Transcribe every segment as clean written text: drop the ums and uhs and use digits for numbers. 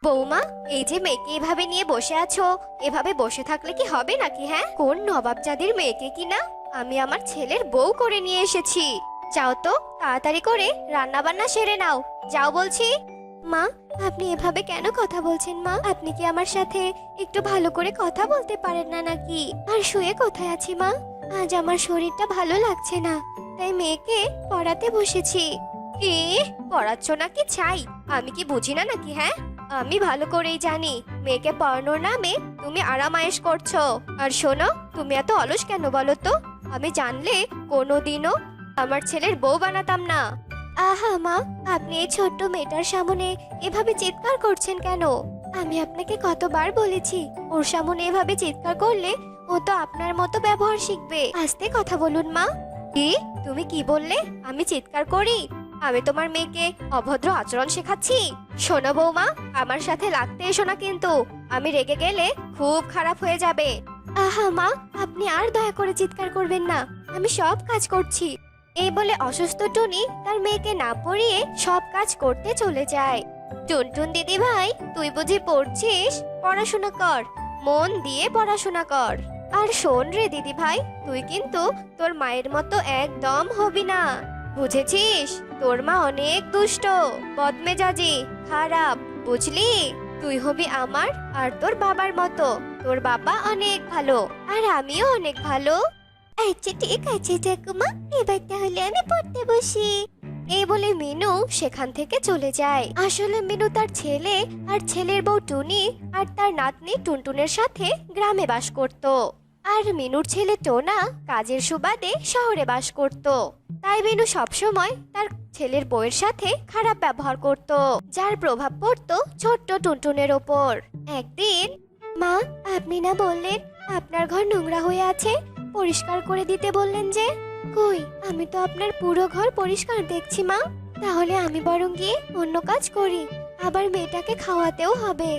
বৌমা, এই যে মেয়েকে এভাবে নিয়ে বসে আছো, এভাবে বসে থাকলে কি হবে নাকি? হ্যাঁ, কোন নবাবজাদির মেয়েকে কিনা আমি আমার ছেলের বউ করে নিয়ে এসেছি। যাও তো, তাড়াতাড়ি করে রান্না বান্না সেরে নাও, যাও বলছি। মা, আপনি এভাবে কেন কথা বলছেন? মা, আপনি কি আমার সাথে একটু ভালো করে কথা বলতে পারেন না নাকি? আর শুয়ে কোথায় আছি মা? আজ আমার শরীরটা ভালো লাগছে না, তাই মেয়েকে পড়াতে বসেছি। কি পড়াচ্ছ নাকি ছাই? আমি কি বুঝি না নাকি? হ্যাঁ, আমি ভালো করেই জানি মেয়েকে পড়ানোর নামে তুমি আরামায়েশ করছো। আর শোনো, তুমি এত অলস কেন বলো তো? আমি জানলে কোনোদিনও আমার ছেলের বউ বানাতাম না। আহা মা, আপনি এই ছোট্ট মেয়েটার সামনে এভাবে চিৎকার করছেন কেন? আমি আপনাকে কতবার বলেছি ওর সামনে এভাবে চিৎকার করলে ও তো আপনার মতো ব্যবহার শিখবে। আস্তে কথা বলুন মা। কি? তুমি কি বললে? আমি চিৎকার করি? আমি তোমার মেয়েকে অভদ্র আচরণ শেখাচ্ছি? শোনো বৌমা, আমার সাথে লাগতে এসো না কিন্তু। আমি রেগে গেলে খুব খারাপ হয়ে যাবে। আহা মা, আপনি আর দয়া করে চিৎকার করবেন না, আমি সব কাজ করছি। এই বলে অসুস্থ টুনি তার মেয়েকে না পড়িয়ে সব কাজ করতে চলে যায়। টুনটুন দিদি ভাই, তুই বুঝি পড়ছিস? পড়াশোনা কর, মন দিয়ে পড়াশোনা কর। আর শোন রে দিদি ভাই, তুই কিন্তু তোর মায়ের মতো একদম হবি না, বুঝেছিস? তোর মা অনেক দুষ্ট, বদমেজাজি, খারাপ, বুঝলি? তুই হবি আমার আর তোর বাবার মতো। তোর বাবা অনেক ভালো আর আমিও অনেক ভালো। আচ্ছা ঠিক আছে ঠাকুমা, এবার তাহলে আমি পড়তে বসি। এই বলে মিনু সেখান থেকে চলে যায়। আসলে মিনু তার ছেলে আর ছেলের বউ টুনি আর তার নাতনি টুনটুনের সাথে গ্রামে বাস করত। আর মিনুর ছেলে টোনা কাজের সুবাদে শহরে বাস করত। তাই মিনু সবসময় তার ছেলের বউয়ের সাথে খারাপ ব্যবহার করত, যার প্রভাব পড়তো ছোট্ট টুনটুনের ওপর। একদিন, মা, আপনি না বললেন আপনার ঘর নোংরা হয়ে আছে, পরিষ্কার করে দিতে বললেন যে? কই, আমি তো আপনার পুরো ঘর পরিষ্কার দেখছি মা। তাহলে আমি বরং গিয়ে অন্য কাজ করি, আবার মেয়েটাকে খাওয়াতেও হবে।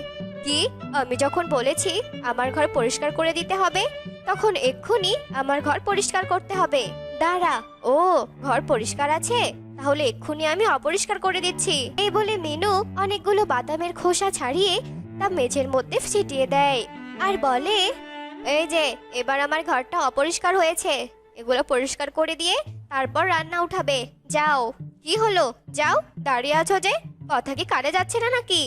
কি? আমি যখন বলেছি আমার ঘর পরিষ্কার করে দিতে হবে, তখন এক্ষুনি আমার ঘর পরিষ্কার করতে হবে? দাঁড়া, ও ঘর পরিষ্কার আছে, তাহলে এক্ষুনি আমি অপরিষ্কার করে দিচ্ছি। এই বলে মিনু অনেকগুলো বাদামের খোসা ছাড়িয়ে তা মেঝের মধ্যে ছিটিয়ে দেয় আর বলে, এই যে এবার আমার ঘরটা অপরিষ্কার হয়েছে, এগুলো পরিষ্কার করে দিয়ে তারপর রান্না উঠাবে, যাও। কি হলো, যাও, দাঁড়িয়ে আছো যে? কথা কি কানে যাচ্ছে না নাকি?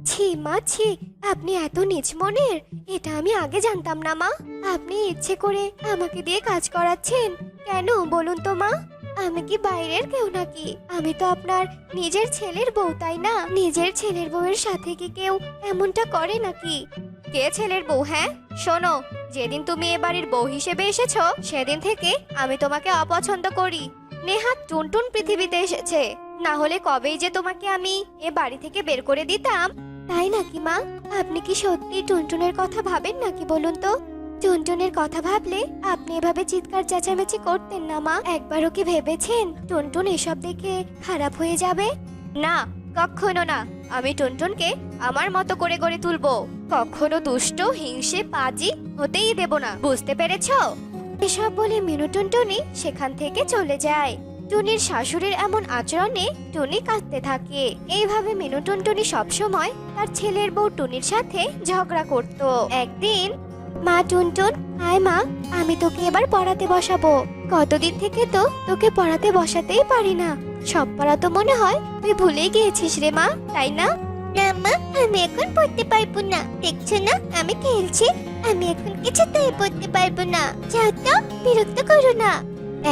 ছি মা ছি, আপনি এত নিচ মনের, এটা আমি আগে জানতাম না মা। আপনি ইচ্ছে করে আমাকে দিয়ে কাজ করাচ্ছেন কেন বলুন তো মা? আমি কি বাইরের কেউ নাকি? আমি তো আপনার নিজের ছেলের বউ, তাই না? নিজের ছেলের বউয়ের সাথে কি কেউ এমনটা করে নাকি? কে ছেলের বউ? হ্যাঁ, শোনো, যেদিন তুমি এ বাড়ির বউ হিসেবে এসেছো সেদিন থেকে আমি তোমাকে অপছন্দ করি। নেহাত টুনটুন পৃথিবীতে এসেছে, না হলে কবেই যে তোমাকে আমি এ বাড়ি থেকে বের করে দিতাম। তাই নাকি মা? আপনি কি সত্যি টুনটুনের কথা ভাবেন নাকি বলুন তো? টুনটুনের কথা ভাবলে আপনি এভাবে চিৎকার চেঁচামেচি করতেন না মা। একবারও কি ভেবেছেন টুনটুন এসব দেখে খারাপ হয়ে যাবে? না, কখনো না। আমি টুনটুনকে আমার মতো করে গড়ে তুলবো, কখনো দুষ্ট হিংসে পাজি হতেই দেব না, বুঝতে পেরেছো? এসব বলে মিনু টুনটুনি সেখান থেকে চলে যায়। টুনির শাশুড়ির এমন আচরণে টুনি কাঁদতে থাকে। এইভাবে মিনু টুনটুনি সবসময় তার ছেলের বউ টুনির সাথে ঝগড়া করত। একদিন, মা টুনটুন, আয় মা, আমি তোকে এবার পড়াতে বসাবো। কতদিন থেকে তো তোকে পড়াতে বসাতেই পারি না, সব পড়া তো মনে হয় তুই ভুলেই গিয়েছিস রে মা, তাই না? না মা, আমি এখন পড়তে পারবো না, দেখছো না আমি খেলছি, আমি এখন কিছুতেই পড়তে পারবো না। যাও তো, বিরক্ত করো না।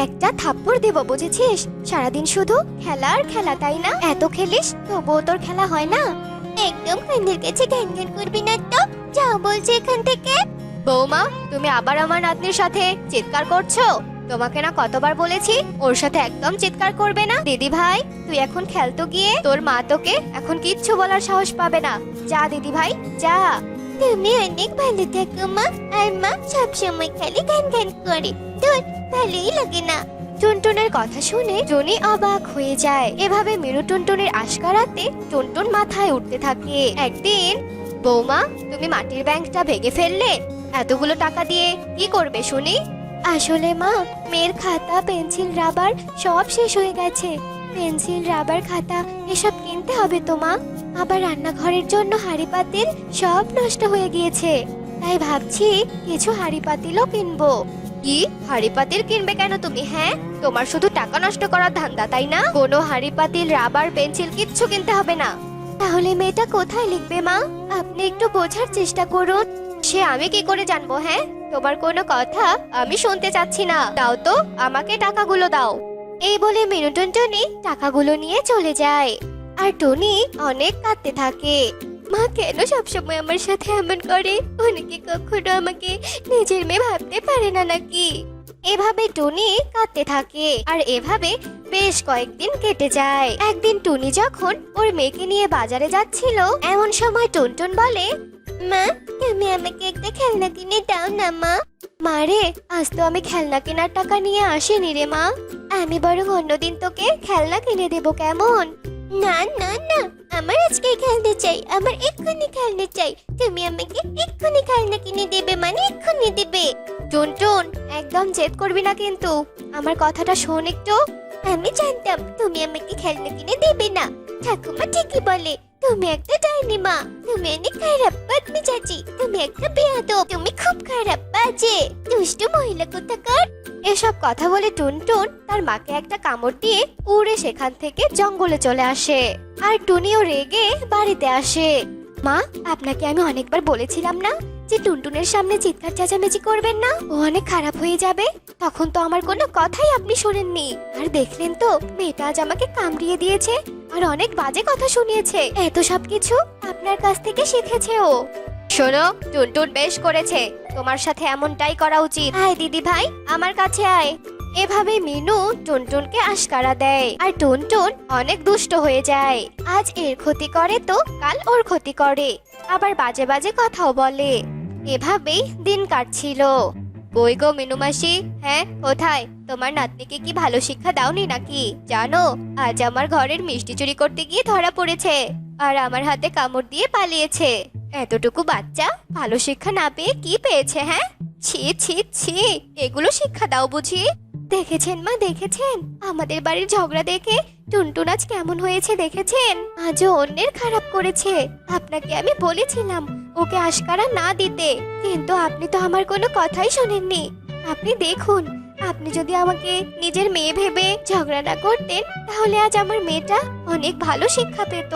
একটা থাপ্পড় দেব, বুঝেছিস? সারাদিন শুধু খেলা আর খেলা, তাই না? এত খেলিস তবুও তোর খেলা হয় না। একদম কান্দের কাছে জ্ঞান জ্ঞান করবি না তো, যাও বলছি এখান থেকে। বৌমা, তুমি আবার আমার নাতনির সাথে চিৎকার করছো? তোমাকে না কতবার বলেছি ওর সাথে একদম চিৎকার করবে না। দিদি ভাই, তুই এখন খেলতো গিয়ে, তোর মা তোকে এখন কিচ্ছু বলার সাহস পাবে না। যা দিদি ভাই, যা। তুমি অনেক ভালো থাকো মা, আর মা সবসময় খালি গান গান করে, তোর ভালোই লাগে না। টুনটুনের কথা শুনে টুনি অবাক হয়ে যায়। এভাবে মিনু টুনটুনের আশকারাতে টুনটুন মাথায় উঠতে থাকে। একদিন, বৌমা, তুমি মাটির ব্যাংকটা ভেঙে ফেললে, এতগুলো টাকা দিয়ে কি করবে শুনি? আসলে মা, মেয়ের খাতা পেন্সিল রাবার সব শেষ হয়ে গেছে, পেন্সিল, রাবার, খাতা এসব কিনতে হবে তো মা। আবার রান্নাঘরের জন্য হাঁড়ি পাতিল সব নষ্ট হয়ে গিয়েছে, তাই ভাবছি কিছু হাঁড়ি পাতিলও কিনবো। কি হাঁড়ি পাতিল কিনবে কেন তুমি? হ্যাঁ, তোমার শুধু টাকা নষ্ট করার ধান্দা, তাই না? কোনো হাঁড়ি পাতিল, রাবার, পেন্সিল কিচ্ছু কিনতে হবে না। তাহলে মেয়েটা কোথায় লিখবে মা? আপনি একটু বোঝার চেষ্টা করুন। সে আমি কি করে জানবো? হ্যাঁ, তোমার কোনো কথা আমি শুনতে চাচ্ছি না। দাও তো, আমাকে টাকাগুলো দাও। এই বলে মিনু টুনটুনি টাকাগুলো নিয়ে চলে যায়। আর টুনি অনেক কাঁদতে থাকে। মা কেন সবসময় আমার সাথে এমন করে? অনেকে কখনো আমাকে নিজের মেয়ে ভাবতে পারে না নাকি? এভাবে টুনি কাঁদতে থাকে। আর এভাবে বেশ কয়েকদিন কেটে যায়। একদিন টুনি যখন ওর মেয়েকে নিয়ে বাজারে যাচ্ছিল, এমন সময় টুনটুন বলে, মা তুমি আমাকে একটা খেলনা কিনে দাও না মা। মারে, আজ তো আমি খেলনা কেনার টাকা নিয়ে আসিনি রে মা। আমি বরং অন্যদিন তোকে খেলনা কিনে দেবো, কেমন? না না না, আমার আজকে খেলতে চাই, আমার এক্ষুনি খেলতে চাই। তুমি আমাকে এক্ষুনি খেলনা কিনে দেবে, মানে এক্ষুনি দেবে। টুনটুন, একদম জেদ করবি না কিন্তু, আমার কথাটা শোন একটু। আমি জানতাম তুমি আমাকে খেলনা কিনে দেবে না। ঠাকুমা ঠিকই বলে, তুমি একটা ডাইনি মা। তুমি অনেক খারাপ, বদমি চাচি। তুমি একটা বেয়াদব, তুমি খুব খারাপ, বাজে, দুষ্টু মহিলা কোথাকার। এসব কথা বলে টুনটুন তার মাকে একটা কামড় দিয়ে উড়ে সেখান থেকে জঙ্গলে চলে আসে। আর টুনিও রেগে বাড়িতে আসে। মা, আপনাকে আমি অনেকবার বলেছিলাম না যে টুনটুনের সামনে চিৎকার চেঁচামেচি করবেন না, ও অনেক খারাপ হয়ে যাবে। তখন তো আমার কোনো কথাই আপনি শোনেননি। আর দেখলেন তো, মেয়েটা আজ আমাকে কামড়িয়ে দিয়েছে আর অনেক বাজে কথা শুনিয়েছে। এত সব কিছু আপনার কাছ থেকে শিখেছে ও। শোনো, টুনটুন বেশ করেছে, তোমার সাথে এমনটাই করা উচিত। আয় দিদি ভাই, আমার কাছে আয়। এভাবে মিনু টুনটুনকে আশকারা দেয়। আর টুনটুন অনেক দুষ্ট হয়ে যায়। আজ এর ক্ষতি করে তো কাল ওর ক্ষতি করে, আবার বাজে বাজে কথাও বলে। এভাবেই দিন কাটছিল। কই গো মিনু মাসি? হ্যাঁ, কোথায়? তোমার নাতনিকে কি ভালো শিক্ষা দাওনি নাকি? জানো, আজ আমার ঘরের মিষ্টি চুরি করতে গিয়ে ধরা পড়েছে আর আমার হাতে কামড় দিয়ে পালিয়েছে। এতটুকু বাচ্চা ভালো শিক্ষা না পেয়ে কি পেয়েছে? হ্যাঁ, ছি ছি ছি, এগুলো শিক্ষা দাও বুঝি? দেখেছেন মা, দেখেছেন আমাদের বাড়ির ঝগড়া দেখে টুনটুন আজ কেমন হয়েছে? দেখেছেন, আজও অন্যের খারাপ করেছে। আপনাকে আমি বলেছিলাম ওকে আশকারা না দিতে, কিন্তু আপনি তো আমার কোনো কথাই শোনেননি। আপনি দেখুন, আপনি যদি আমাকে নিজের মেয়ে ভেবে ঝগড়া না করতেন, তাহলে আজ আমার মেয়েটা অনেক ভালো শিক্ষা পেত।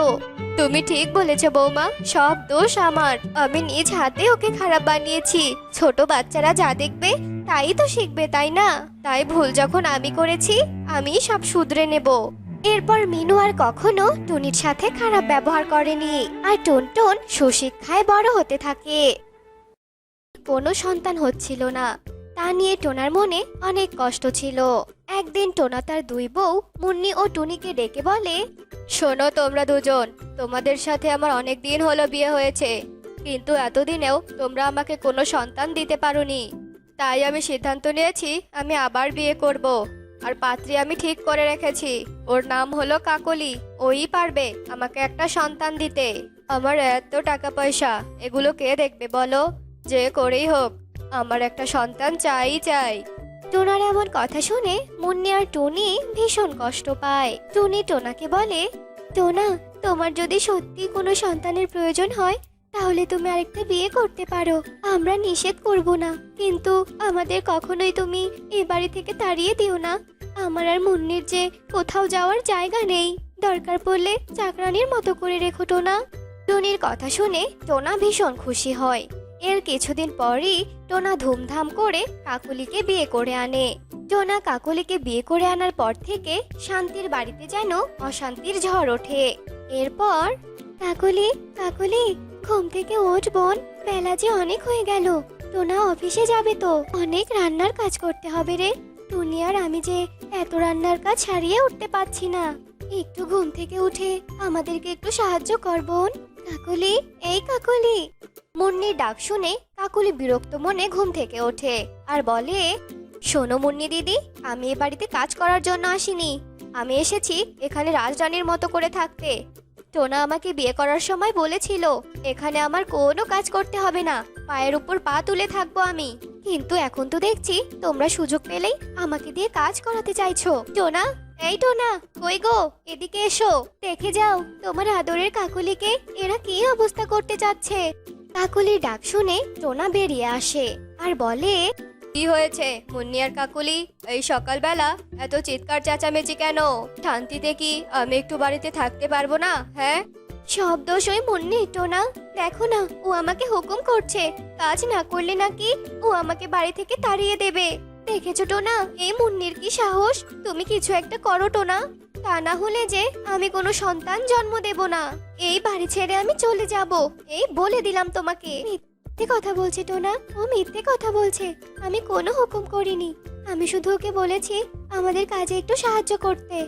তুমি ঠিক বলেছ বৌমা, সব দোষ আমার। আমি নিজ হাতে ওকে খারাপ বানিয়েছি। ছোট বাচ্চারা যা দেখবে তাই তো শিখবে, তাই না? তাই ভুল যখন আমি করেছি, আমি সব শুধরে নেব। এরপর মিনু আর কখনো টুনির সাথে খারাপ ব্যবহার করেনি। আর টুনটুন সুশিক্ষায় বড় হতে থাকে। কোনো সন্তান হচ্ছিল না, তা নিয়ে টোনার মনে অনেক কষ্ট ছিল। একদিন টোনা তার দুই বউ মুন্নি ও টুনিকে ডেকে বলে, শোনো তোমরা দুজন, তোমাদের সাথে আমার অনেক দিন হলো বিয়ে হয়েছে, কিন্তু এতদিনেও তোমরা আমাকে কোনো সন্তান দিতে পারোনি। তাই আমি সিদ্ধান্ত নিয়েছি আমি আবার বিয়ে করব। আর পাত্রী আমি ঠিক করে রেখেছি, ওর নাম হলো কাকলি। ওই পারবে আমাকে একটা সন্তান দিতে। আমার এত টাকা পয়সা, এগুলো কে দেখবে বলো? যে করেই হোক, আমার একটা সন্তান চাই চাই। টোনার এমন কথা শুনে মুন্নি আর টুনি ভীষণ কষ্ট পায়। টুনি টোনাকে বলে, টোনা, তোমার যদি সত্যি কোনো সন্তানের প্রয়োজন হয়, তাহলে তুমি আরেকটা বিয়ে করতে পারো, আমরা নিষেধ করব না। কিন্তু আমাদের কখনোই তুমি এ বাড়ি থেকে তাড়িয়ে দিও না। আমার আর মুন্নির যে কোথাও যাওয়ার জায়গা নেই, দরকার পড়লে চাকরানির মতো করে রেখো টোনা। টুনির কথা শুনে টোনা ভীষণ খুশি হয়। এর কিছুদিন পরই টোনা ধুমধাম করে কাকুলিকে বিয়ে করে আনে। টোনা কাকুলিকে বিয়ে করে আনার পর থেকে শান্তির বাড়িতে যেন অশান্তির ঝড় ওঠে। এরপর, কাকুলি, কাকুলি, ঘুম থেকে ওঠ বোন, বেলা যে অনেক হয়ে গেল। টোনা অফিসে যাবে তো, অনেক রান্নার কাজ করতে হবে রে। টুনি আর আমি যে এত রান্নার কাজ সারিয়ে উঠতে পারছি না। একটু ঘুম থেকে উঠে আমাদেরকে একটু সাহায্য কর বোন। কাকুলি, এই কাকুলি। মুন্নির ডাক শুনে কাকুলি বিরক্ত মনে ঘুম থেকে ওঠে আর বলে, শোনো মুন্নি দিদি, আমি এ বাড়িতে কাজ করার জন্য আসিনি। আমি এসেছি এখানে রাজরানীর মতো করে থাকতে। টোনা আমাকে বিয়ে করার সময় বলেছিল এখানে আমার কোনো কাজ করতে হবে না, পায়ের উপর পা তুলে থাকবো আমি। কিন্তু এখন তো দেখছি তোমরা সুযোগ পেলেই আমাকে দিয়ে কাজ করাতে চাইছো। টোনা, এই টোনা, কই গো, এদিকে এসো। দেখে যাও তোমার আদরের কাকুলিকে এরা কি অবস্থা করতে যাচ্ছে। কাকুলির ডাক শুনে টোনা বেরিয়ে আসে আর বলে, কি হয়েছে মুন্নি আর কাকুলি? এই সকালবেলা এত চিৎকার চেঁচামেচি কেন? শান্তিতে কি আমি একটু বাড়িতে থাকতে পারবো না? হ্যাঁ, সব দোষ ওই মুন্নি। টোনা, দেখো না, ও আমাকে হুকুম করছে, কাজ না করলে নাকি ও আমাকে বাড়ি থেকে তাড়িয়ে দেবে। দেখেছো টোনা, এই মুন্নির কি সাহস? তুমি কিছু একটা করো টোনা, তা না হলে যে আমি কোনো সন্তান জন্ম দেব না। এই বাড়ি ছেড়ে আমি চলে যাব, এই বলে দিলাম তোমাকে। মিথ্যে কথা বলছে টোনা, ও মিথ্যে কথা বলছে। আমি কোনো হুকুম করিনি, আমি শুধু ওকে বলেছি আমাদের কাজে একটু সাহায্য করতে।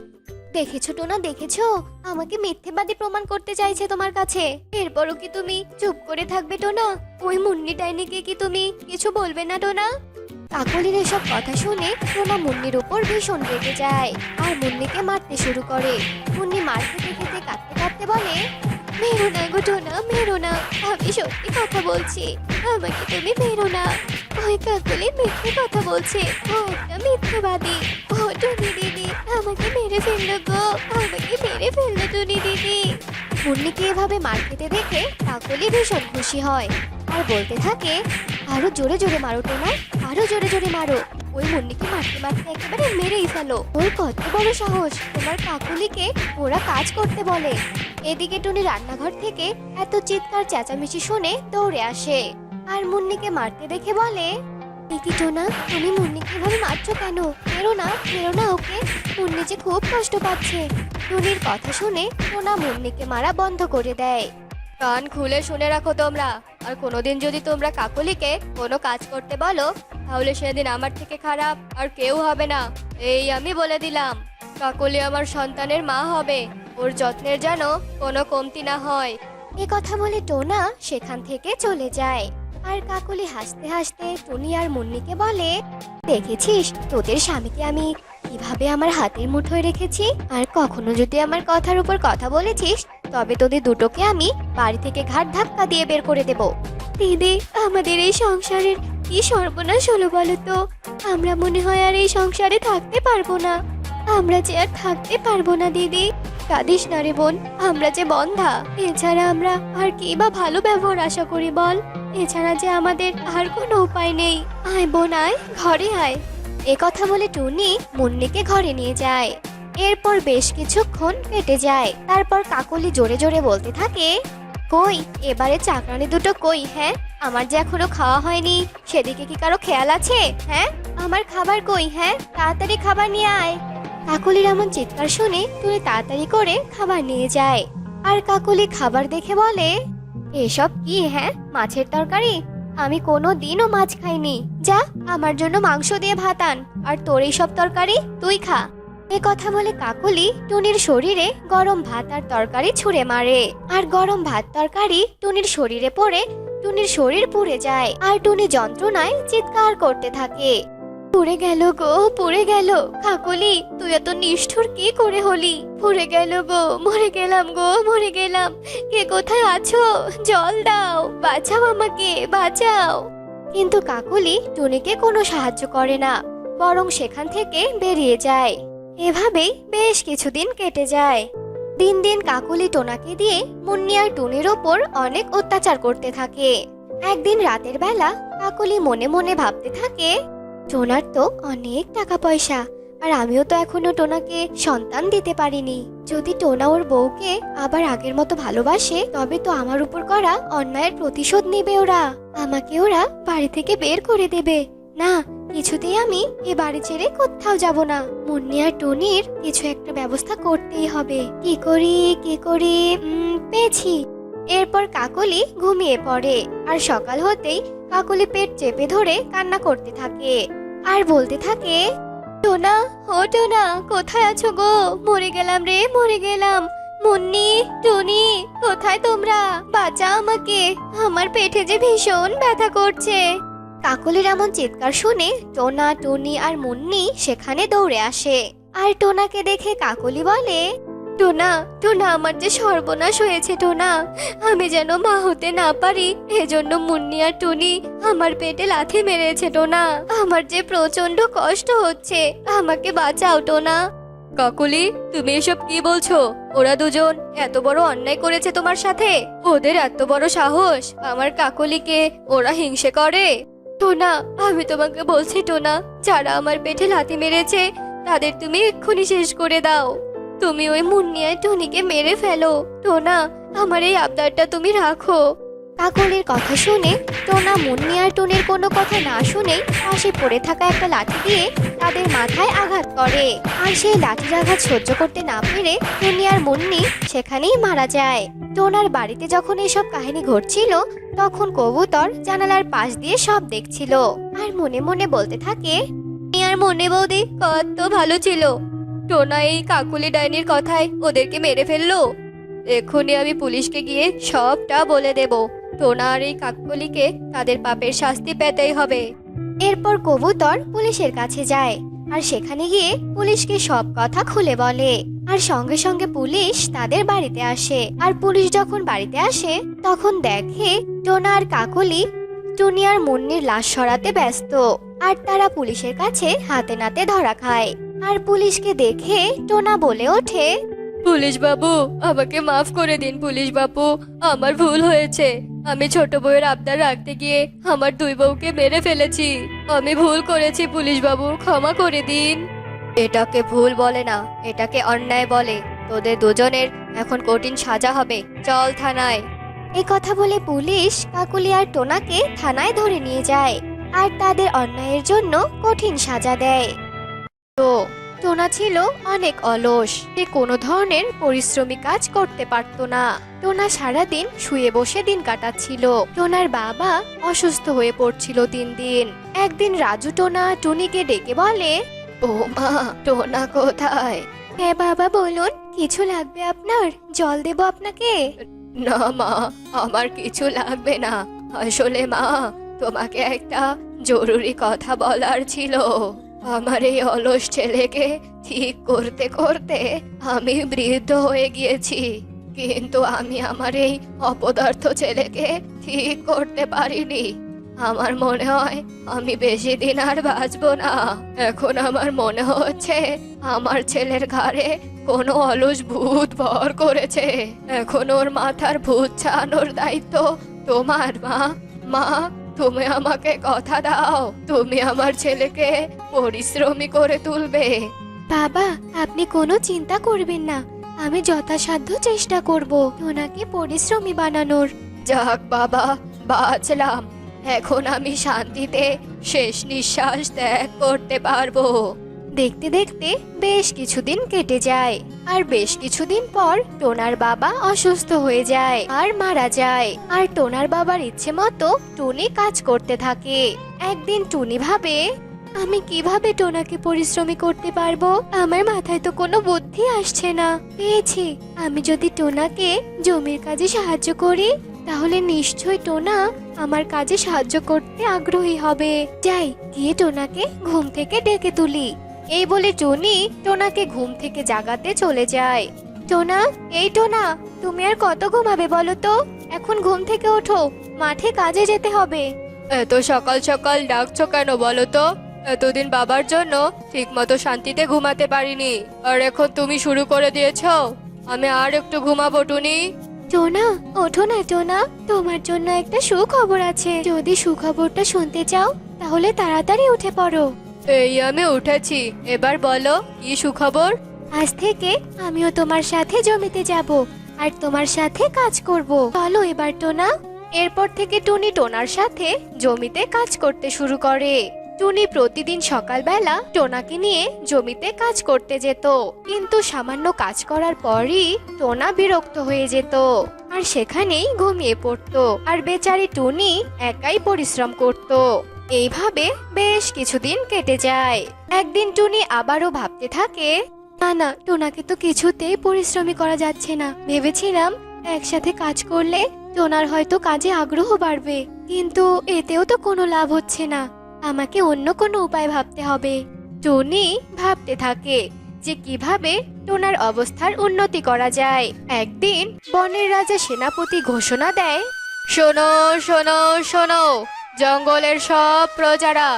দেখেছো টোনা, দেখেছো, আমাকে মিথ্যেবাদী প্রমাণ করতে চাইছে তোমার কাছে। এরপরও কি তুমি চুপ করে থাকবে টোনা? ওই মুন্নি ডাইনিকে কি তুমি কিছু বলবে না টোনা? কাকলির এসব কথা শুনে টোনা মুন্নির উপর ভীষণ রেগে যায় আর মুন্নিকে মারতে শুরু করে। মুন্নি মার খেতে খেতে কাঁদতে কাঁদতে বলে, মেরো না গো টোনা, মেরো না, আমি সত্যি কথা বলছি, আমাকে তুমি মেরো না। ওই কাকলি মিথ্যে কথা বলছে, ও একটা মিথ্যেবাদী। ও টুনি দিদি, আমাকে মেরে ফেললো গো, আমাকে মেরে ফেললো টুনি দিদি। মুন্নিকে এভাবে মার খেতে দেখে কাকলি ভীষণ খুশি হয় আর বলতে থাকে, আরো জোরে জোরে মারো টোনা, আরো জোরে জোরে মারো। ওই মুন্নিকে মারতে মারতে একেবারে মেরেই ফেলো। ওর কত বড় সাহস তোমার কাকুলিকে ওরা কাজ করতে বলে। এদিকে টুনি রান্নাঘর থেকে এত চিৎকার চেঁচামেচি শুনে দৌড়ে আসে আর মুন্নিকে মারতে দেখে বলে, দেখি টোনা, তুমি মুন্নিকে এভাবে মারছো কেন? মেরো না, মেরো না ওকে, মুন্নি যে খুব কষ্ট পাচ্ছে। টুনির কথা শুনে টোনা মুন্নিকে মারা বন্ধ করে দেয়। কান খুলে শুনে রাখো তোমরা, আর কোনোদিন যদি তোমরা কাকলিকে কোনো কাজ করতে বলো, তাহলে সেদিন আমার থেকে খারাপ আর কেউ হবে না, এই আমি বলে দিলাম। কাকলি আমার সন্তানের মা হবে, ওর যত্নের যেন কোনো কমতি না হয়। এ কথা বলে টোনা সেখান থেকে চলে যায় আর কাকলি হাসতে হাসতে টুনি আর মুন্নিকে বলে, দেখেছিস তোদের স্বামীকে আমি কিভাবে আমার হাতের মুঠোয় রেখেছি, আর কখনো যদি আমার কথার উপর কথা বলেছিস তবে তোদের দুটোকে আমি বাড়ি থেকে ঘাট ধাক্কা দিয়ে বের করে দেব। দিদি, আমাদের এই সংসারের কি সর্বনাশ হলো বলো তো? আমরা মনে হয় আর এই সংসারে থাকতে পারবো না, আমরা যে আর থাকতে পারবো না দিদি। কাঁদিস না রে বোন, আমরা যে বন্ধা, এছাড়া আমরা আর কি বা ভালো ব্যবহার আশা করি বল? এছাড়া যে আমাদের আর কোনো উপায় নেই। আয় বোন আয়, ঘরে আয়। এ কথা বলে টুনি মুন্নিকে ঘরে নিয়ে যায়। এরপর বেশ কিছুক্ষণ কেটে যায়। তারপর কাকলি জোরে জোরে বলতে থাকে, কই এবারে চাকরানি দুটো কই? হ্যাঁ, আমার যে এখনো খাওয়া হয়নি, সেদিকে কি কারো খেয়াল আছে? হ্যাঁ, আমার খাবার কই? হ্যাঁ, তাড়াতাড়ি খাবার নিয়ে আয়। কাকলির এমন চিৎকার শুনে টুনি তাড়াতাড়ি করে খাবার নিয়ে যায় আর কাকলি খাবার দেখে বলে, এসব কি? হ্যাঁ, মাছের তরকারি? আমি কোনো দিনও মাছ খাইনি। যা, আমার জন্য মাংস দিয়ে ভাত আন, আর তোর এইসব তরকারি তুই খা। এ কথা বলে কাকলি টুনির শরীরে গরম ভাত আর তরকারি ছুঁড়ে মারে আর গরম ভাত তরকারি টুনির শরীরে পড়ে টুনির শরীর পুড়ে যায় আর টুনি যন্ত্রণায় চিৎকার করতে থাকে। পুড়ে গেল গো, পুড়ে গেল। কাকলি, তুই এত নিষ্ঠুর কি করে হলি? পুড়ে গেল গো, মরে গেলাম গো, মরে গেলাম। কে কোথায় আছো? জল দাও, বাঁচাও আমাকে, বাঁচাও। কিন্তু কাকলি টুনিকে কোনো সাহায্য করে না, বরং সেখান থেকে বেরিয়ে যায়। এভাবেই বেশ কিছুদিন কেটে যায়। দিন দিন কাকলি টোনাকে দিয়ে মুন্নি আর টুনির ওপর অনেক অত্যাচার করতে থাকে। একদিন রাতের বেলা কাকলি মনে মনে ভাবতে থাকে, টোনার তো অনেক টাকা পয়সা, আর আমিও তো এখনো টোনাকে সন্তান দিতে পারিনি। যদি টোনা ওর বউকে আবার আগের মতো ভালোবাসে, তবে তো আমার উপর করা অন্যায়ের প্রতিশোধ নেবে ওরা, আমাকে ওরা বাড়ি থেকে বের করে দেবে। না, কিছুতেই আমি এ বাড়ি ছেড়ে কোথাও যাব না। মুন্নি আর টুনির কিছু একটা ব্যবস্থা করতেই হবে। কি করি কি করি, পেয়েছি। এরপর কাকলি ঘুমিয়ে পড়ে আর সকাল হতেই কাকলি পেট চেপে ধরে কান্না করতে থাকে আর বলতে থাকে, টোনা, ও টোনা, কোথায় আছো গো? মরে গেলাম রে, মরে গেলাম। মুন্নি, টুনি, কোথায় তোমরা? বাঁচাও আমাকে, আমার পেটে যে ভীষণ ব্যথা করছে। কাকলির এমন চিৎকার শুনে টোনা, টুনি আর মুন্নি সেখানে দৌড়ে আসে আর টোনাকে দেখে কাকলি বলে, টোনা, টোনা, আমার যে সর্বনাশ হয়েছে টোনা, আমি যেন মা হতে না পারি এজন্য মুন্নি আর টুনি আমার পেটে লাথি মেরেছে টোনা, আমার যে প্রচন্ড কষ্ট হচ্ছে, আমাকে বাঁচাও টোনা। কাকুলি, তুমি এসব কি বলছো? ওরা দুজন এত বড় অন্যায় করেছে তোমার সাথে? ওদের এত বড় সাহস আমার কাকুলিকে ওরা হিংসে করে? টোনা, আমি তোমাকে বলছি টোনা, যারা আমার পেটে লাথি মেরেছে তাদের তুমি এক্ষুনি শেষ করে দাও। তুমি ওই মুন্নি আর টুনিকে মেরে ফেলো। টোনা, আমার এই আবদারটা তুমি রাখো। কাকলির কথা শুনে টোনা মুন্নি আর টুনির কোনো কথা না শুনে পাশে পড়ে থাকা একটা লাঠি দিয়ে তাদের মাথায় আঘাত করে। আর সেই লাঠির আঘাত সহ্য করতে না পেরে টুনি আর মুন্নি সেখানেই মারা যায়। টোনার বাড়িতে যখন এসব কাহিনী ঘটছিল তখন কবুতর জানালার পাশ দিয়ে সব দেখছিল আর মনে মনে বলতে থাকে, আর মনে বৌদি কত ভালো ছিল। টোনা এই কাকুলি ডাইনির কথায় ওদেরকে মেরে ফেললো। এক্ষুনি আমি পুলিশকে গিয়ে সবটা বলে দেব। টোনা আর এই কাকলিকে তাদের পাপের শাস্তি পেতেই হবে। এরপর কবুতর পুলিশের কাছে যায় আর সেখানে গিয়ে পুলিশকে সব কথা খুলে বলে। আর সঙ্গে সঙ্গে পুলিশ তাদের বাড়িতে আসে। আর পুলিশ যখন বাড়িতে আসে তখন দেখে টোনা আর কাকলি টুনি আর মুন্নির লাশ সরাতে ব্যস্ত। আর তারা পুলিশের কাছে হাতে নাতে ধরা খায়। আর পুলিশকে দেখে টোনা বলে ওঠে, পুলিশ বাবু, আমাকে মাফ করে দিন। পুলিশ বাবু, আমার ভুল হয়েছে। আমি ছোট বউয়ের আবদার রাখতে গিয়ে আমার দুই বউকে মেরে ফেলেছি। আমি ভুল করেছি পুলিশ বাবু, ক্ষমা করে দিন। এটাকে ভুল বলে না, এটাকে অন্যায় বলে। তোদের দুজনের এখন কঠিন সাজা হবে। চল থানায়। এই কথা বলে পুলিশ কাকুলি আর টোনাকে থানায় ধরে নিয়ে যায় আর তাদের অন্যায়ের জন্য কঠিন সাজা দেয়। তো টোনা ছিল অনেক অলস। সে কোনো ধরনের পরিশ্রমী কাজ করতে পারত না। টোনা সারাদিন শুয়ে বসে দিন কাটাচ্ছিল। টোনার বাবা অসুস্থ হয়ে পড়ছিল দিন দিন। একদিন রাজু টোনা টুনিকে ডেকে বলে, ও মা, টোনা কোথায়? হ্যাঁ বাবা বলুন, কিছু লাগবে আপনার? জল দেব আপনাকে? না মা, আমার কিছু লাগবে না। আসলে মা, তোমাকে একটা জরুরি কথা বলার ছিল। আমার এই অলস ছেলেকে ঠিক করতে করতে আমি বৃদ্ধ হয়ে গিয়েছি, কিন্তু আমি আমার এই অপদার্থ ছেলেকে ঠিক করতে পারিনি। আমার মনে হয় আমি বেশি দিন আর বাঁচবো না। এখন আমার মনে হচ্ছে আমার ছেলের ঘাড়ে কোনো অলস ভূত ভর করেছে। এখন ওর মাথার ভূত ছাড়ানোর দায়িত্ব তোমার। মা, মা, তুমি আমাকে কথা দাও, তুমি আমার ছেলেকে পরিশ্রমী করে তুলবে। বাবা, আপনি কোনো চিন্তা করবেন না। আমি যথাসাধ্য চেষ্টা করব ওনাকে পরিশ্রমী বানানোর। যাক বাবা, বাঁচলাম। এখন আমি শান্তিতে শেষ নিঃশ্বাস ত্যাগ করতে পারবো। দেখতে দেখতে বেশ কিছুদিন কেটে যায়। আর বেশ কিছুদিন পর টোনার বাবা অসুস্থ হয়ে যায় আর মারা যায়। আর টোনার বাবার ইচ্ছে মতো টুনি কাজ করতে থাকে। একদিন টুনি ভাবে, আমি কিভাবে টোনাকে পরিশ্রমী করতে পারবো? আমার মাথায় তো কোনো বুদ্ধি আসছে না। পেয়েছি, আমি যদি টোনাকে জমির কাজে সাহায্য করি তাহলে নিশ্চয়ই টোনা আমার কাজে সাহায্য করতে আগ্রহী হবে। যাই, গিয়ে টোনাকে ঘুম থেকে ডেকে তুলি। এই বলে টুনি টোনাকে ঘুম থেকে জাগাতে চলে যায়। টোনা, এই টোনা, তুমি আর কত ঘুমাবে বলো তো? এখন ঘুম থেকে ওঠো, মাঠে কাজে যেতে হবে। এত সকাল সকাল ডাকছো কেন বলো তো? এতদিন বাবার জন্য ঠিকমতো শান্তিতে ঘুমাতে পারিনি, আর এখন তুমি শুরু করে দিয়েছো। আমি আর একটু ঘুমাবো টুনি। টোনা, ওঠো না টোনা, তোমার জন্য একটা সুখবর আছে। যদি সুখবরটা শুনতে চাও তাহলে তাড়াতাড়ি উঠে পড়ো। এই আমি উঠেছি, এবার বলো কি সুখবর? আজ থেকে আমিও তোমার সাথে জমিতে যাব আর তোমার সাথে কাজ করব। চলো এবার টোনা। এরপর থেকে টুনি টোনার সাথে জমিতে কাজ করতে শুরু করে। টুনি প্রতিদিন সকালবেলা টোনাকে নিয়ে জমিতে কাজ করতে যেত, কিন্তু সামান্য কাজ করার পরই টোনা বিরক্ত হয়ে যেত আর সেখানেই ঘুমিয়ে পড়তো। আর বেচারি টুনি একাই পরিশ্রম করত। এইভাবে বেশ কিছুদিন কেটে যায়। একদিন টুনি আবারও ভাবতে থাকে, না না, টোনাকে তো কিছুতেই পরিশ্রমী করা যাচ্ছে না। ভেবেছিলাম একসাথে কাজ করলে টোনার হয়তো কাজে আগ্রহ বাড়বে, কিন্তু এতেও তো কোনো লাভ হচ্ছে না। আমাকে অন্য কোনো উপায় ভাবতে হবে। টুনি ভাবতে থাকে যে কিভাবে টোনার অবস্থার উন্নতি করা যায়। একদিন বনের রাজা সেনাপতি ঘোষণা দেয়, শোনো শোনো শোনো, জঙ্গলের সব প্রজারা,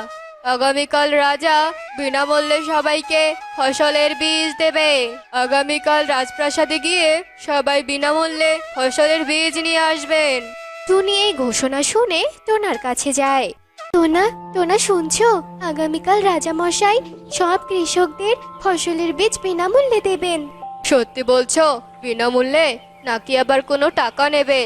আগামীকাল রাজা বিনামূল্যে সবাইকে ফসলের বীজ দেবে। আগামীকাল রাজপ্রাসাদে গিয়ে সবাই বিনামূল্যে ফসলের বীজ নিয়ে আসবেন। টুনি এই ঘোষণা শুনে টোনার কাছে যায়। টোনা, টোনা শুনছো? আগামীকাল রাজামশাই সব কৃষকদের ফসলের বীজ বিনামূল্যে দেবেন। সত্যি বলছো? বিনামূল্যে নাকি আবার কোনো টাকা নেবে?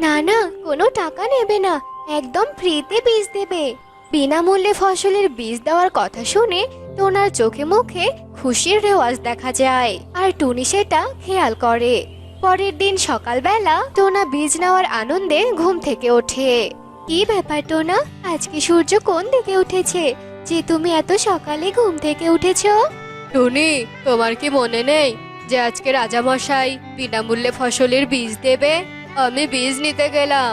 না না, কোনো টাকা নেবে না, একদম ফ্রিতে বীজ দেবে। বিনামূল্যে ফসলের বীজ দেওয়ার কথা শুনে টোনার চোখে মুখে খুশির রেওয়াজ দেখা যায়, আর টুনি সেটা খেয়াল করে। পরের দিন সকালবেলা টোনা বীজ নেওয়ার আনন্দে ঘুম থেকে ওঠে। কি ব্যাপার টোনা, আজকে সূর্য কোন দিকে উঠেছে যে তুমি এত সকালে ঘুম থেকে উঠেছো? টুনি, তোমার কি মনে নেই যে আজকে রাজামশাই বিনামূল্যে ফসলের বীজ দেবে? আমি বীজ নিতে গেলাম।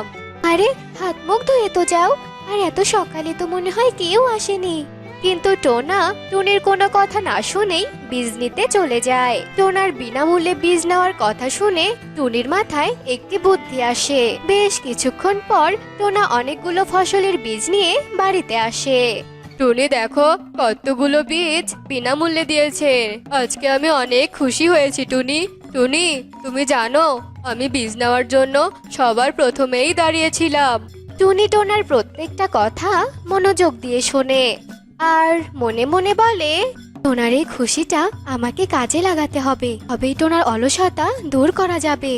আরে, হাত মুখ ধুয়ে তো যাও, আর এত সকালে তো মনে হয় কেউ আসেনি। কিন্তু টোনা টুনির কোনো কথা না শুনেই বীজ নিতে চলে যায়। টোনার বিনামূল্যে বীজ নেওয়ার কথা শুনে টুনির মাথায় একটি বুদ্ধি আসে। বেশ কিছুক্ষণ পর টোনা অনেকগুলো ফসলের বীজ নিয়ে বাড়িতে আসে। টুনি, দেখো কতগুলো বীজ বিনামূল্যে দিয়েছে। আজকে আমি অনেক খুশি হয়েছি টুনি। টুনি, তুমি জানো আমি বীজ নেওয়ার জন্য সবার প্রথমেই দাঁড়িয়েছিলাম। টুনি টোনার প্রত্যেকটা কথা মনোযোগ দিয়ে শোনে আর মনে মনে বলে, টোনার এই খুশিটা আমাকে কাজে লাগাতে হবে, তবেই টোনার অলসতা দূর করা যাবে।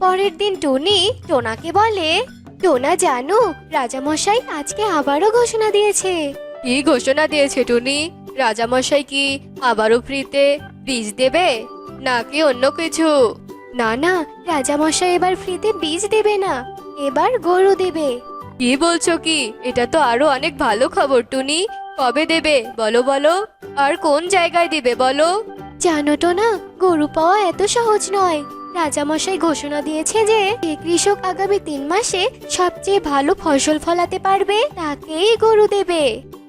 পরের দিন টুনি টোনাকে বলে, টোনা জানো, রাজামশাই আজকে আবারও ঘোষণা দিয়েছে। কি ঘোষণা দিয়েছে টুনি? রাজামশাই কি আবারও ফ্রিতে বীজ দেবে নাকি অন্য কিছু? না না, রাজামশাই এবার ফ্রিতে বীজ দেবে না, এবার গরু দেবে। কি বলছো কি? এটা তো আরো অনেক ভালো খবর টুনি। কবে দেবে বলো বলো, আর কোন জায়গায় দিবে বলো? জানো টোনা, গরু পাওয়া এত সহজ নয়। রাজামশাই ঘোষণা দিয়েছে যে যে কৃষক আগামী 3 মাসে সবচেয়ে ভালো ফসল ফলাতে পারবে তাকেই গরু দেবে।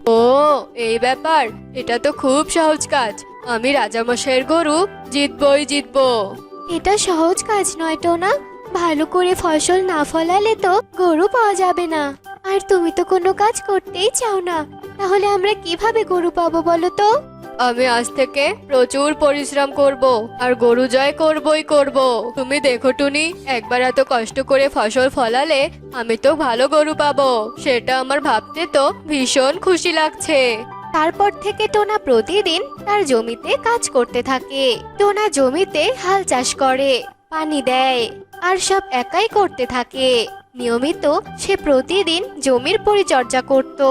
ও, এই ব্যাপার। এটা তো খুব সহজ কাজ। আমি রাজামশাইয়ের গরু জিতবই জিতবো। এটা সহজ কাজ নয় টোনা, ভালো করে ফসল না ফলালে তো গরু পাওয়া যাবে না। আর তুমি তো কোনো কাজ করতেই চাও না, তাহলে আমরা কিভাবে গরু পাবো বলো তো? আমি আজ থেকে প্রচুর পরিশ্রম করব আর গরু জয় করবই করব। তুমি দেখো টুনি, একবার এত কষ্ট করে ফসল ফলালে আমি তো ভালো গরু পাবো। সেটা আমার ভাবতে তো ভীষণ খুশি লাগছে। তারপর থেকে টোনা প্রতিদিন তার জমিতে কাজ করতে থাকে। টোনা জমিতে হাল চাষ করে, পানি দেয়, আর সব একাই করতে থাকে। নিয়মিত সে প্রতিদিন জমির পরিচর্যা করত।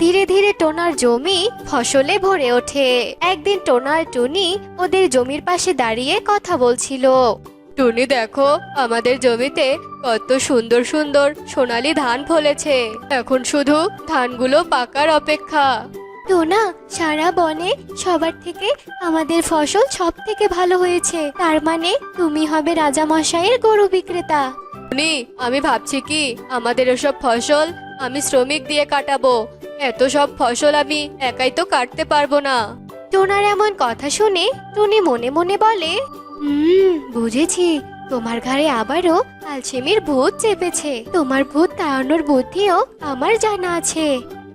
ধীরে ধীরে টোনার জমি ফসলে ভরে ওঠে। একদিন টোনা আর টুনি ওদের জমির পাশে দাঁড়িয়ে কথা বলছিল। টুনি, দেখো আমাদের জমিতে কত সুন্দর সুন্দর সোনালী ধান ফলেছে। এখন শুধু ধানগুলো পাকার অপেক্ষা। টোনা, সারা বনে সবার থেকে আমাদের ফসল সব থেকে ভালো হয়েছে, তার মানে তুমি হবে রাজামশাইয়ের গরু বিক্রেতা। টুনি, আমি ভাবছি কি আমাদের এসব ফসল আমি শ্রমিক দিয়ে কাটাবো। এত সব ফসল আমি একাই তো কাটতে পারবো না। টোনার এমন কথা শুনে টুনি মনে মনে বলে, বুঝেছি, তোমার ঘাড়ে আবারও আলসেমির ভূত চেপেছে। তোমার ভূত তাড়ানোর বুদ্ধিও আমার জানা আছে।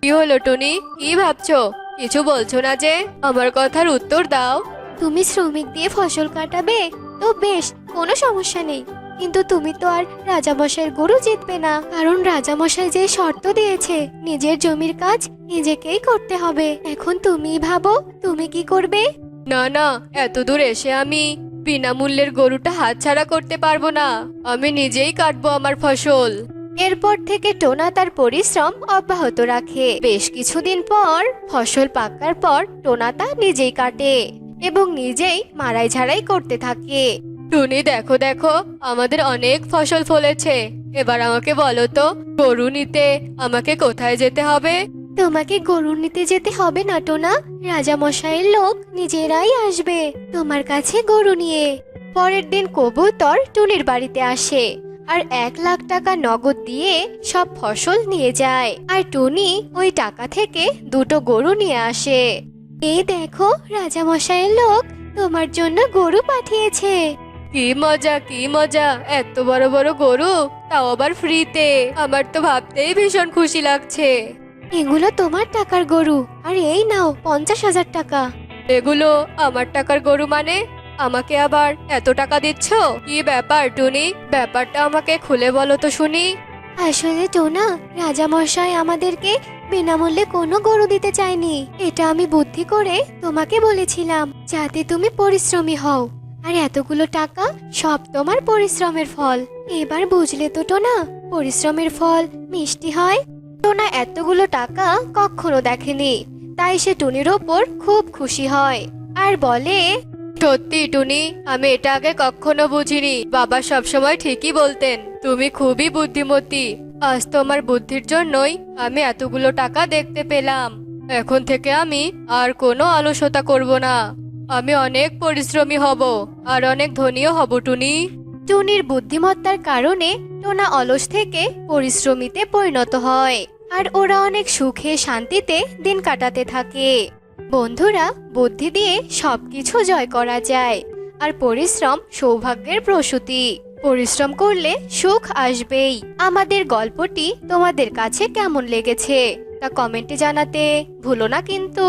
কি হলো টুনি, কি ভাবছো? কিছু বলছো না যে? আমার কথার উত্তর দাও। তুমি শ্রমিক দিয়ে ফসল কাটাবে তো বেশ, কোনো সমস্যা নেই, কিন্তু তুমি তো আর রাজামশাইয়ের গরু জিতবে না, কারণ রাজামশাই যে শর্ত দিয়েছে নিজের জমির কাজ নিজেকেই করতে হবে। এখন তুমি ভাবো তুমি কি করবে? না না, এত দূর এসে আমি বিনামূল্যের গরুটা হাতছাড়া করতে পারবো না। আমি নিজেই কাটবো আমার ফসল। এরপর থেকে টোনা তার পরিশ্রম অব্যাহত রাখে। বেশ কিছুদিন পর ফসল পাকার পর টোনা তা নিজেই কাটে এবং নিজেই মাড়াই ঝাড়াই করতে থাকে। টুনি, দেখো দেখো আমাদের অনেক ফসল ফলেছে। এবার আমাকে বলো তো, গরু নিতে আমাকে কোথায় যেতে হবে? তোমাকে গরু নিতে যেতে হবে না টোনা, রাজামশাইয়ের লোক নিজেরাই আসবে তোমার কাছে গরু নিয়ে। পরের দিন কবুতর টুনির বাড়িতে আসে আর 1 লাখ টাকা নগদ দিয়ে সব ফসল নিয়ে যায়, আর টুনি ওই টাকা থেকে 2টো গরু নিয়ে আসে। এই দেখো, রাজামশাইয়ের লোক তোমার জন্য গরু পাঠিয়েছে। কি মজা, কি মজা! এত বড় বড় গরু, তাও আবার ফ্রিতে। আমার তো ভাবতেই ভীষণ খুশি লাগছে। এগুলো তোমার টাকার গরু, আর এই নাও 50,000 টাকা। এগুলো আমার টাকার গরু মানে? আমাকে আবার এত টাকা দিচ্ছ? কি ব্যাপার টুনি? ব্যাপারটা আমাকে খুলে বলো তো শুনি। আসলে টোনা, রাজামশাই আমাদেরকে বিনামূল্যে কোনো গরু দিতে চায়নি। এটা আমি বুদ্ধি করে তোমাকে বলেছিলাম যাতে তুমি পরিশ্রমী হও, আর এতগুলো টাকা সব তোমার পরিশ্রমের ফল। এবার বুঝলে তো টোনা, পরিশ্রমের ফল মিষ্টি হয়। টোনা এতগুলো টাকা কখনো দেখেনি, তাই সে টুনির ওপর খুব খুশি হয় আর বলে, সত্যি টুনি, আমি এটা আগে কখনো বুঝিনি। বাবা সবসময় ঠিকই বলতেন, তুমি খুবই বুদ্ধিমতী। আজ তোমার বুদ্ধির জন্যই আমি এতগুলো টাকা দেখতে পেলাম। এখন থেকে আমি আর কোনো অলসতা করব না। আমি অনেক পরিশ্রমী হব আর অনেক ধনীও হব টুনি। টুনির বুদ্ধিমত্তার কারণে টোনা অলস থেকে পরিশ্রমীতে পরিণত হয়, আর ওরা অনেক সুখে শান্তিতে দিন কাটাতে থাকে। বন্ধুরা, বুদ্ধি দিয়ে সবকিছু জয় করা যায়, আর পরিশ্রম সৌভাগ্যের প্রসূতি। পরিশ্রম করলে সুখ আসবেই। আমাদের গল্পটি তোমাদের কাছে কেমন লেগেছে তা কমেন্টে জানাতে ভুলো না কিন্তু।